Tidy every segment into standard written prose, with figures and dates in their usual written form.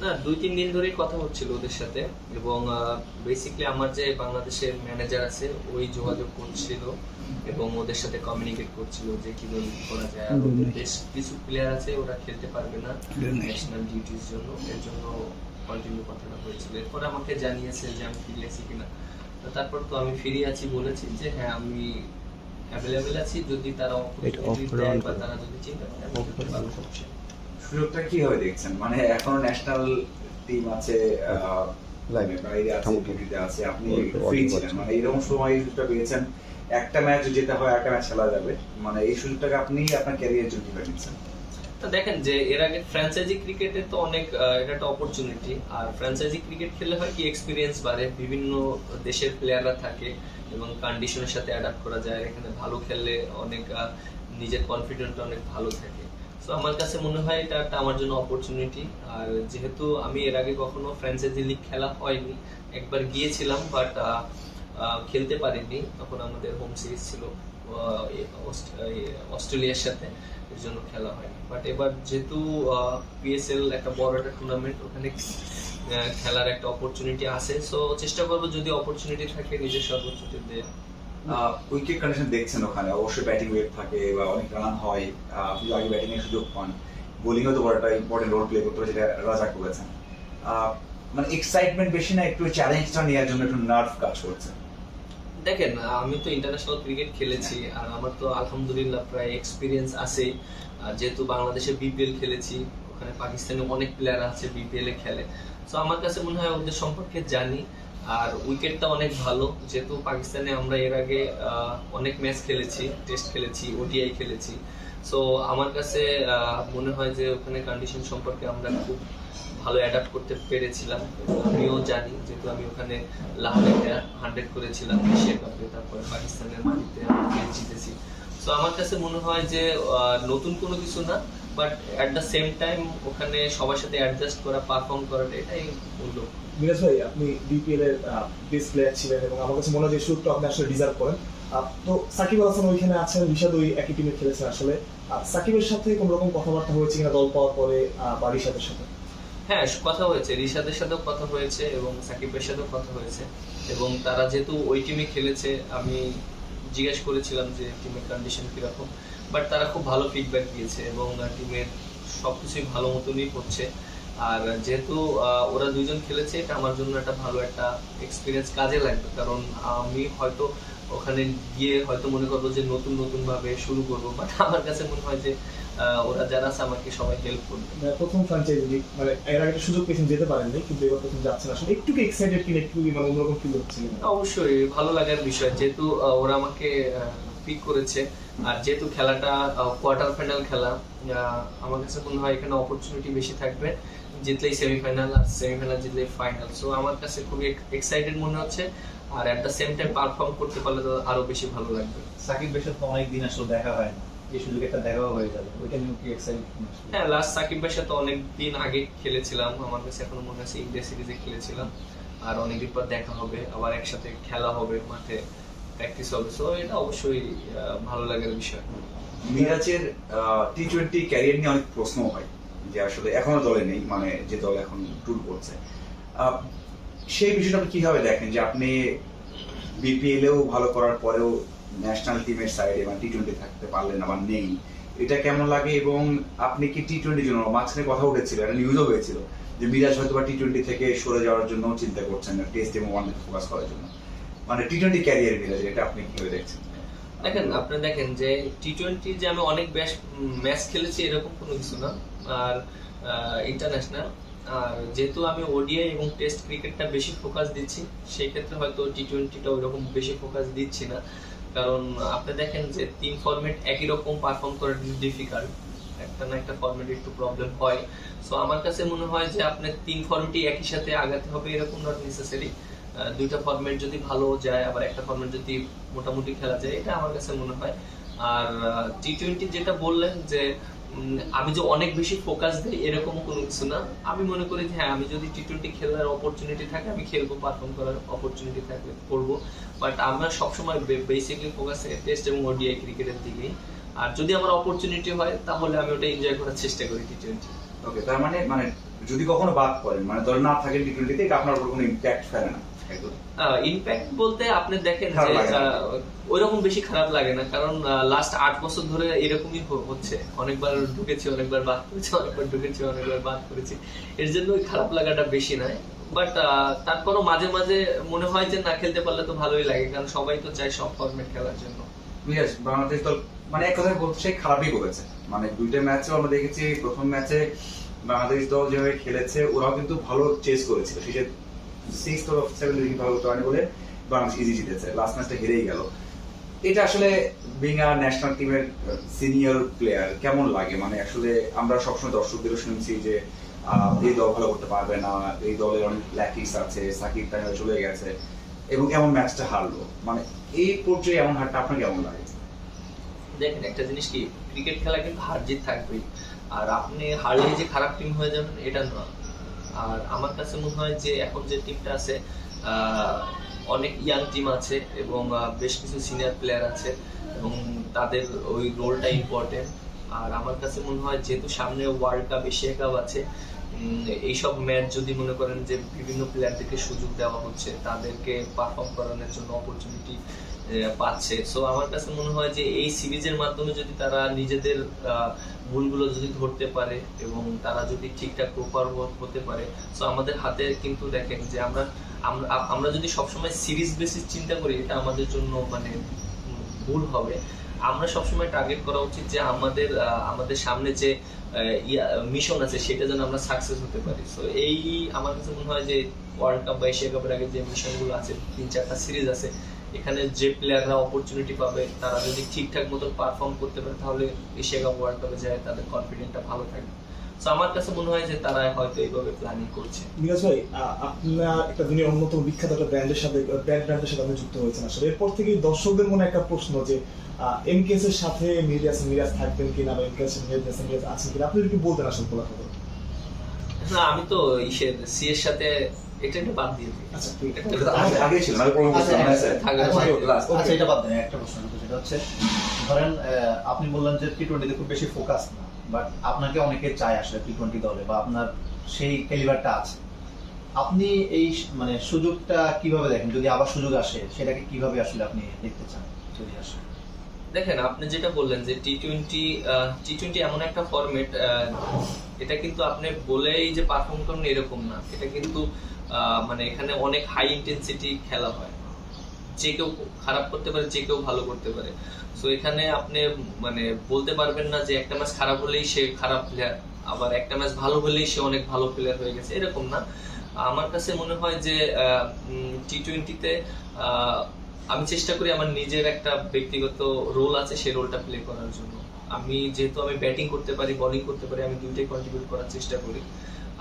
না, 2-3 দিন ধরেই কথা হচ্ছিল ওদের সাথে, এবং বেসিক্যালি আমার যে বাংলাদেশের ম্যানেজার আছে ওই যোগাযোগ করছিল এবং ওদের সাথে কমিউনিকেট করছিল যে কিভাবে করা যায়। আর ওদের বেশ কিছু প্লেয়ার আছে ওরা খেলতে পারবে না ন্যাশনাল ডিউটির জন্য, এর জন্য কন্টিনিউ কথাটা হয়েছিল। এরপরে আমাকে জানিয়েছে যে আমি ফিরে আছি কিনা। তো তারপর তো আমি ফিরে আছি বলেছি যে হ্যাঁ আমি অ্যাভেলেবেল আছি, যদি তারা opportunity দেয় বা তারা যদি চিন্তা করে আমি করতে পারবো। সুযোগটা কিভাবে দেখছেন? মানে এখনো ন্যাশনাল টিম আছে, বাইরে আছে, ডিউটিতে আছে, আপনি ফ্রি ছিলেন, মানে এরকম সময় এই সুযোগটা পেয়েছেন, একটা ম্যাচ যেতে হয়, একটা ম্যাচ খেলা যাবে, মানে এই সুযোগটাকে আপনি আপনার ক্যারিয়ার জন্য কিভাবে নিচ্ছেন? তো দেখেন যে এর আগে ফ্র্যাঞ্চাইজি ক্রিকেটে তো অনেক এটা একটা অপরচুনিটি, আর ফ্র্যাঞ্চাইজি ক্রিকেট খেলে হয় কি এক্সপিরিয়েন্স বাড়ে, বিভিন্ন দেশের প্লেয়াররা থাকে এবং কন্ডিশনের সাথে অ্যাডাপ্ট করা যায়। এখানে ভালো খেললে অনেক নিজের কনফিডেন্ট অনেক ভালো থাকে। সো আমার কাছে মনে হয় এটা একটা আমার জন্য অপরচুনিটি। আর যেহেতু আমি এর আগে কখনো ফ্র্যাঞ্চাইজি লিগ খেলা হয়নি, একবার গিয়েছিলাম বাট খেলতে পারিনি, তখন আমাদের হোম সিরিজ ছিল অস্ট্রেলিয়ার সাথে, এর জন্য খেলা হয়নি। বাট এবার যেহেতু পিএসএল একটা বড় একটা টুর্নামেন্ট, ওখানে খেলার একটা অপরচুনিটি আছে, সো চেষ্টা করবো যদি অপরচুনিটি থাকে নিজের সর্বোচ্চটা দিয়ে। উইকেট কন্ডিশন দেখছেন ওখানে, অবশ্যই ব্যাটিং ওয়েট থাকে বা অনেক রান হয়, আপনি আগে ব্যাটিং এর সুযোগ পান, বোলিং তো বড় একটা ইম্পর্টেন্ট রোল প্লে করতে হবে, যেটা রাজা করেছেন। মানে এক্সাইটমেন্ট বেশি না একটু চ্যালেঞ্জটা নেওয়ার জন্য একটু নার্ভ কাজ করছে? দেখেন আমি তো ইন্টারন্যাশনাল ক্রিকেট খেলেছি, আর আমার তো আলহামদুলিল্লাহ প্রায় এক্সপিরিয়েন্স আছে। যেহেতু বাংলাদেশে বিপিএল খেলেছি, ওখানে পাকিস্তানে অনেক প্লেয়ার আছে বিপিএল এ খেলে, তো আমার কাছে মনে হয় ওদের সম্পর্কে জানি। আর উইকেটটা অনেক ভালো, যেহেতু পাকিস্তানে আমরা এর আগে অনেক ম্যাচ খেলেছি, টেস্ট খেলেছি, ওডিআই খেলেছি। সো আমার কাছে মনে হয় যে ওখানে কন্ডিশন সম্পর্কে আমরা খুব ভালো অ্যাডাপ্ট করতে পেরেছিলাম। আমিও জানি, যেহেতু আমি ওখানে লাহোরে 100 করেছিলাম এশিয়া কাপে, তারপরে পাকিস্তানের মাটিতে ম্যাচ জিতেছি। সো আমার কাছে মনে হয় যে নতুন কোনো কিছু না, but at the same time ওখানে সবার সাথে অ্যাডজাস্ট করা, পারফর্ম করাটা, এটাই মূল্য। মিরাজ ভাই, আপনি বিপিএল এর বেস্ট প্লেয়ার ছিলেন এবং আমার কাছে মনে হয় যে সুযোগটা আপনি আসলে ডিজার্ভ করেন। তো সাকিব আল হাসান ওইখানে আছেন, রিশাদ ওই একই টিমে খেলেছেন। আসলে সাকিবের সাথে কোন রকম কথাবার্তা হয়েছে কিনা দল পাওয়ার পরে, বা রিশাদের সাথে? হ্যাঁ, কথা হয়েছে, রিশাদের সাথেও কথা হয়েছে এবং সাকিবের সাথেও কথা হয়েছে, এবং তারা যেহেতু ওই টিমে খেলেছে আমি জিজ্ঞেস করেছিলাম যে টিমের কন্ডিশন কিরকম, বাট তারা খুব ভালো ফিডব্যাক দিয়েছে এবং টিমের সবকিছুই ভালো মতনই হচ্ছে। আর যেহেতু ওরা দুইজন খেলেছে, এটা আমার জন্য একটা ভালো একটা এক্সপিরিয়েন্স কাজে লাগবে, কারণ আমি হয়তো ওখানে গিয়ে হয়তো মনে করবো যে নতুন নতুন ভাবে শুরু করবো, বাট আমার কাছে মনে হয় যে ওরা যারা আছে আমাকে সবাই হেল্প করবে। প্রথম ফ্র্যাঞ্চাইজি লিগ, মানে এর আগে একটা সুযোগ পেয়েছেন, যেতে পারেননি, কিন্তু এবার প্রথম যাচ্ছেন, আসলে একটু কি এক্সাইটেড কিনা, একটু মানে অন্যরকম ফিল হচ্ছে কিনা? অবশ্যই ভালো লাগার বিষয়, যেহেতু ওরা আমাকে পিক করেছে, আর যেহেতু খেলাটা কোয়ার্টার ফাইনাল খেলা, আমার কাছে মনে হয় এখানে অপরচুনিটি বেশি থাকবে, জিতলেই সেমিফাইনাল, আর সেমিফাইনাল জিতলেই ফাইনাল। সো আমার কাছে খুবই এক্সাইটেড মনে হচ্ছে, আর at the same time perform করতে পারলে তো আরো বেশি ভালো লাগবে। সাকিব ভাইয়ের সাথে অনেকদিন আসলে দেখা হয় না, এই সুযোগ একটা দেখাও হয়ে যাবে, ওইটা নিয়ে কি এক্সাইটেড? হ্যাঁ, লাস্ট সাকিব ভাইয়ের সাথে অনেক দিন আগে খেলেছিলাম, আমার কাছে এখনো মনে আছে ইন্ডিয়া সিরিজে খেলেছিলাম, আর অনেকদিন পর দেখা হবে, আবার একসাথে খেলা হবে, মাঠে প্র্যাকটিস হবে। সো এটা অবশ্যই ভালো লাগার বিষয়। মিরাজের টি-20 ক্যারিয়ার নিয়ে অনেক প্রশ্ন হয়, যে আসলে এখনো দলে নেই, মানে যে দল এখন ট্যুর করছে, সেই বিষয়টা আপনি কিভাবে দেখেন, যে আপনি বিপিএলেও ভালো করার পরেও ন্যাশনাল টিমের সাইডে মানে টি-20 থাকতে পারলেন না বা নেই, এটা কেমন লাগে? এবং আপনি কি টি-20 জন্য মাঝখানে কথা উঠেছিল, একটা নিউজও হয়েছিল যে মিরাজ হয়তো বা টি-20 থেকে সরে যাওয়ার জন্য চিন্তা করছেন, টেস্ট এবং ওয়ানডে ফোকাস করার জন্য, মানে টি-20 ক্যারিয়ার মিরাজ, এটা আপনি কিভাবে দেখছেন? দেখেন, আপনি দেখেন যে টি-20 যে আমি অনেক ম্যাচ খেলেছি এরকম কোনো কিছু না, আর ইন্টারন্যাশনাল, আর যেহেতু আমি ওডিআই এবং টেস্ট ক্রিকেটটা বেশি ফোকাস দিচ্ছি, সেই ক্ষেত্রে হয়তো টি-20টা ওইরকম বেশি ফোকাস দিচ্ছি না, কারণ আপনি দেখেন যে 3 ফরম্যাট একই রকম পারফর্ম করা ডিফিকাল্ট, একটা না একটা ফরম্যাটে একটু প্রবলেম হয়। সো আমার কাছে মনে হয় যে আপনার 3 ফরম্যাটই একই সাথে আগাতে হবে এরকম নট নেসেসারি, দুইটা ফরম্যাট যদি ভালো যায়, আবার একটা ফরম্যাট যদি মোটামুটি খেলা যায়, এটা আমার কাছে মনে হয়। আর টি-20 যেটা বললেন যে আমি যে অনেক বেশি ফোকাস দিই এরকম কোনো কিছু না, আমি মনে করি যে হ্যাঁ, আমি যদি টি-20 খেলার অপরচুনিটি থাকে আমি খেলবো, পারফর্ম করার অপরচুনিটি থাকলে করবো, বাট আমার সবসময় বেসিক্যালি ফোকাস টেস্ট এবং ওডিআই ক্রিকেটের দিকেই। আর যদি আমার অপরচুনিটি হয় তাহলে আমি ওটা এনজয় করার চেষ্টা করি টি-20। ওকে, তার মানে মানে যদি কখনো বাদ পড়েন মানে দলে না থাকেন টি-20 তে, এটা আপনার উপর কোনো ইম্প্যাক্ট ফেলে না একদম? ইনফ্যাক্ট বলতে আপনি দেখেন খারাপ যে লাগে না। ওইরকম বেশি খারাপ লাগে না, কারণ লাস্ট 8 বছর ধরে এরকমই হচ্ছে, অনেকবার ঢুকেছি, অনেকবার বাদ করেছি, অনেকবার ঢুকেছি, অনেকবার বাদ করেছি, এর জন্য ওই খারাপ লাগাটা বেশি নাই। বাট তারপরও মাঝে মাঝে মনে হয় যে না খেলতে পারলে তো ভালোই লাগে, কারণ সবাই তো চায় সব ফরম্যাট খেলার জন্য। মিরাজ, বাংলাদেশ দল মানে এক কথায় বলতে খারাপই করেছে, মানে দুইটা ম্যাচেও আমরা দেখেছি, প্রথম ম্যাচে বাংলাদেশ দল যেভাবে খেলেছে ওরাও কিন্তু ভালো চেস করেছিল, শেষে 6th অফ 7 উইকেট ভালো করতে পারেনি বলে বাংলাদেশ ইজি জিতেছে, লাস্ট ম্যাচটা হেরেই গেল। এটা আসলে বিং আ ন্যাশনাল টিমের সিনিয়র প্লেয়ার কেমন লাগে? মানে আসলে আমরা সবসময় দর্শকদেরও শুনছি যে এই দল ভালো করতে পারবে না, এই দলের অনেক ল্যাকিংস আছে, সাকিব টাইমে চলে গেছে এবং এমন ম্যাচটা হারলো, মানে এই পর্যায়ে এমন হারটা আপনার কেমন লাগে? দেখেন একটা জিনিস কি, ক্রিকেট খেলা কিন্তু হার জিত থাকবেই, আর আপনি হারলেই যে খারাপ টিম হয়ে যাবেন এটা নয়। আর আমার কাছে মনে হয় যে এখন যে টিমটা আছে অনেক ইয়াং টিম আছে এবং বেশ কিছু সিনিয়র প্লেয়ার আছে এবং তাদের ওই রোলটা ইম্পর্টেন্ট। আর আমার কাছে মনে হয় যেহেতু সামনে ওয়ার্ল্ড কাপ, এশিয়া কাপ আছে, এইসব ম্যাচ যদি মনে করেন যে বিভিন্ন প্লেয়ারদেরকে সুযোগ দেওয়া হচ্ছে, তাদেরকে পারফর্ম করানোর জন্য অপরচুনিটি পাচ্ছে, সো আমার কাছে মনে হয় যে এই সিরিজের মাধ্যমে যদি তারা নিজেদের ভুলগুলো যদি ধরতে পারে এবং তারা যদি ঠিকঠাক প্রপার হতে পারে, সো আমাদের হাতে কিন্তু দেখেন যে আমরা যদি সবসময় সিরিজ বেসিস চিন্তা করি, এটা আমাদের জন্য মানে ভুল হবে। আমরা সবসময় টার্গেট করা উচিত যে আমাদের সামনে যে মিশন আছে সেটা যেন আমরা সাকসেস হতে পারি। সো এই আমার কাছে মনে হয় যে ওয়ার্ল্ড কাপ বা এশিয়া কাপের আগে যে মিশনগুলো আছে, 3-4টা সিরিজ আছে, এখানে যে প্লেয়াররা অপরচুনিটি পাবে তারা যদি ঠিকঠাক মতো পারফর্ম করতে পারে তাহলে এশিয়া কাপ, ওয়ার্ল্ড কাপে যায় তাদের কনফিডেন্টটা ভালো থাকবে। সো আমার কাছে মনে হয় যে তারা হয়তো এইভাবে প্ল্যানিং করছে। মিরাজ ভাই, আপনার একটা দুনিয়ার অন্যতম বিখ্যাত একটা ব্র্যান্ডের সাথে আপনি যুক্ত হয়েছেন, আসলে এরপর থেকে দর্শকদের মনে একটা প্রশ্ন যে এমকেএস এর সাথে মিরাজ থাকবেন কিনা, বা এমকেএস এর মিরাজ আছেন কিনা, আপনি একটু বলতেন আসলে খোলা খবর। না, আমি তো সি এর সাথে এটা বাদ দিয়ে দিই। আচ্ছা, ঠিক আছে। এটা আগে ছিল না, কোনো প্রশ্ন আছে? আচ্ছা, এটা বাদ দেন, একটা প্রশ্ন আছে, সেটা হচ্ছে ধরেন আপনি বললেন যে টি-20 খুব বেশি ফোকাস না, বাট আপনাকে অনেকে চায় আসলে টি-20 দলে, বা আপনার সেই ক্যালিবারটা আছে, আপনি এই মানে সুযোগটা কিভাবে দেখেন? যদি আবার সুযোগ আসে সেটাকে কিভাবে আসলে আপনি দেখতে চান যদি আসে? দেখেন আপনি যেটা বললেন যে টি-20 এমন একটা ফরম্যাট, এটা কিন্তু আপনি বলেই যে পারফর্ম করবেন এরকম না, এটা কিন্তু মানে এখানে অনেক হাই ইন্টেন্সিটি খেলা হয়, যে কেউ খারাপ করতে পারে, যে কেউ ভালো করতে পারে। সো এখানে আপনি মানে বলতে পারবেন না যে একটা ম্যাচ খারাপ হলেই সে খারাপ প্লেয়ার, আবার একটা ম্যাচ ভালো হলেই সে অনেক ভালো প্লেয়ার হয়ে গেছে, এরকম না। আমার কাছে মনে হয় যে টি-20তে আমি চেষ্টা করি আমার নিজের একটা ব্যক্তিগত রোল আছে, সেই রোলটা প্লে করার জন্য। যেহেতু আমি ব্যাটিং করতে পারি, বোলিং করতে পারি, আমি দুইটাই কন্ট্রিবিউট করার চেষ্টা করি।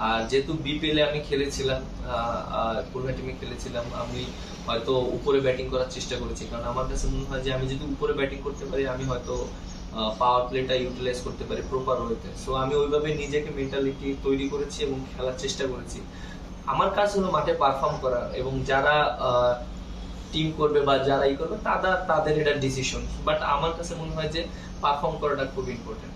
আর যেহেতু বিপিএল এ আমি খেলেছিলাম, খুলনা টিমে খেলেছিলাম, আমি হয়তো উপরে ব্যাটিং করার চেষ্টা করেছি, কারণ আমার কাছে মনে হয় যে আমি যদি উপরে ব্যাটিং করতে পারি আমি হয়তো পাওয়ার প্লেটা ইউটিলাইজ করতে পারি প্রপার ওয়েতে। সো আমি ওইভাবে নিজেকে মেন্টালিটি তৈরি করেছি এবং খেলার চেষ্টা করেছি। আমার কাজ হলো মাঠে পারফর্ম করা, এবং যারা টিম করবে বা যারা করবে তাদের এটা ডিসিশন, বাট আমার কাছে মনে হয় যে পারফর্ম করাটা খুব ইম্পর্টেন্ট।